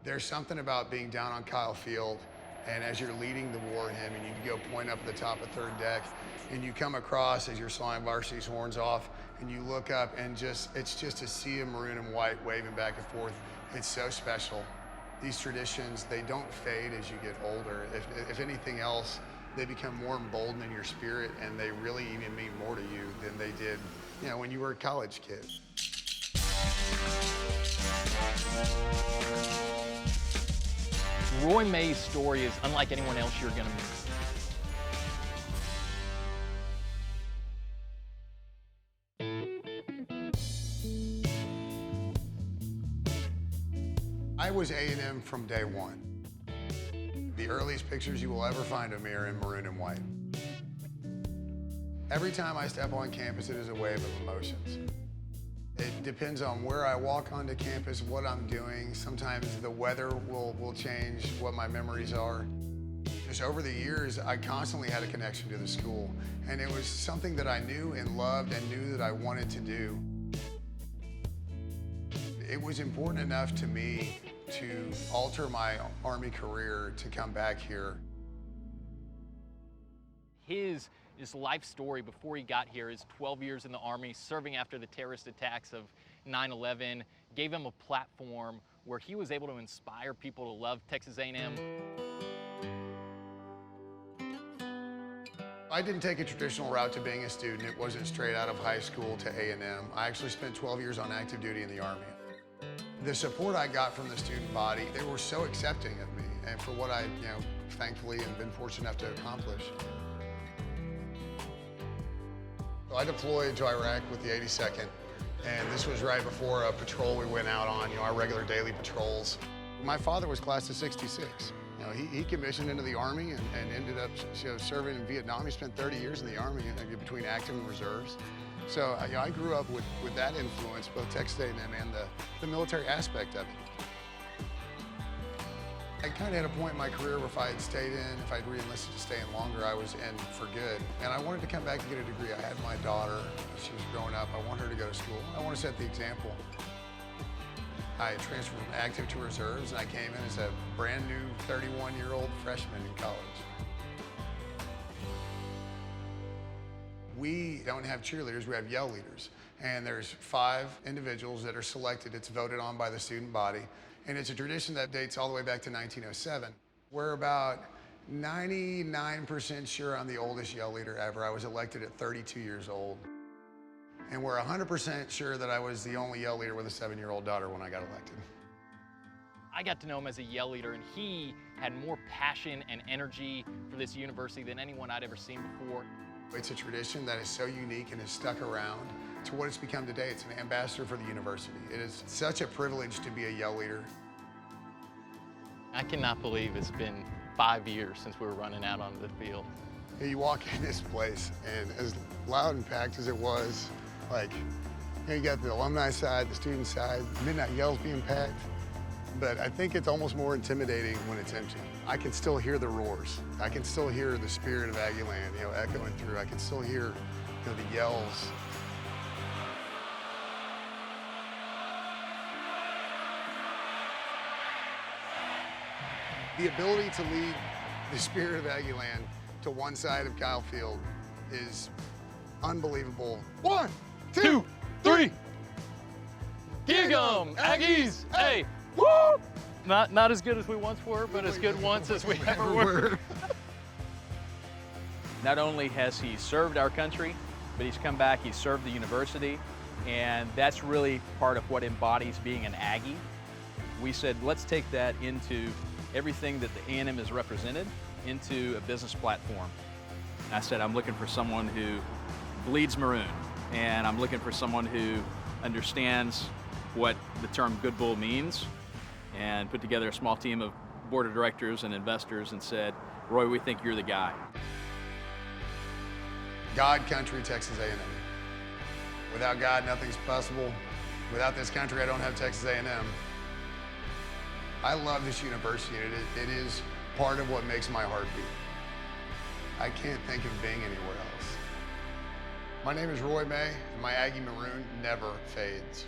There's something about being down on Kyle Field, and as you're leading the war hymn, and you go point up at the top of third deck, and you come across as you're sawing varsity's horns off, and you look up, and it's just a sea of maroon and white waving back and forth. It's so special. These traditions, they don't fade as you get older. If anything else, they become more emboldened in your spirit, and they really even mean more to you than they did, you know, when you were a college kid. Roy May's story is unlike anyone else you're gonna meet. I was A&M from day one. The earliest pictures you will ever find of me are in maroon and white. Every time I step on campus, it is a wave of emotions. It depends on where I walk onto campus, what I'm doing. Sometimes the weather will change what my memories are. Just over the years, I constantly had a connection to the school, and it was something that I knew and loved and knew that I wanted to do. It was important enough to me to alter my Army career to come back here. His life story before he got here is 12 years in the Army, serving after the terrorist attacks of 9/11, gave him a platform where he was able to inspire people to love Texas A&M. I didn't take a traditional route to being a student. It wasn't straight out of high school to A&M. I actually spent 12 years on active duty in the Army. The support I got from the student body, they were so accepting of me and for what I, thankfully have been fortunate enough to accomplish. So I deployed to Iraq with the 82nd, and this was right before a patrol we went out on, our regular daily patrols. My father was class of '66. He commissioned into the Army and ended up serving in Vietnam. He spent 30 years in the Army between active and reserves. So I grew up with that influence, both Texas A&M and the military aspect of it. I kind of had a point in my career where if I had stayed in, if I'd re-enlisted to stay in longer, I was in for good. And I wanted to come back and get a degree. I had my daughter, she was growing up. I want her to go to school. I want to set the example. I transferred from active to reserves, and I came in as a brand new 31-year-old freshman in college. We don't have cheerleaders, we have yell leaders. And there's 5 individuals that are selected. It's voted on by the student body. And it's a tradition that dates all the way back to 1907. We're about 99% sure I'm the oldest yell leader ever. I was elected at 32 years old. And we're 100% sure that I was the only yell leader with a 7-year-old daughter when I got elected. I got to know him as a yell leader, and he had more passion and energy for this university than anyone I'd ever seen before. It's a tradition that is so unique and has stuck around to what it's become today. It's an ambassador for the university. It is such a privilege to be a yell leader. I cannot believe it's been 5 years since we were running out onto the field. You walk in this place, and as loud and packed as it was, you got the alumni side, the student side, midnight yells being packed. But I think it's almost more intimidating when it's empty. I can still hear the roars. I can still hear the spirit of Aggie land, echoing through. I can still hear, the yells. The ability to lead the spirit of Aggie land to one side of Kyle Field is unbelievable. 1, 2, 3. Gig 'em, Aggies! Hey! Woo! Not as good as we once were, but as good once as we ever were. Not only has he served our country, but he's come back, he's served the university, and that's really part of what embodies being an Aggie. We said, let's take that into everything that the A&M has represented into a business platform. And I said, I'm looking for someone who bleeds maroon, and I'm looking for someone who understands what the term Good Bull means, and put together a small team of board of directors and investors and said, Roy, we think you're the guy. God, country, Texas A&M. Without God, nothing's possible. Without this country, I don't have Texas A&M. I love this university, and it is part of what makes my heart beat. I can't think of being anywhere else. My name is Roy May, and my Aggie maroon never fades.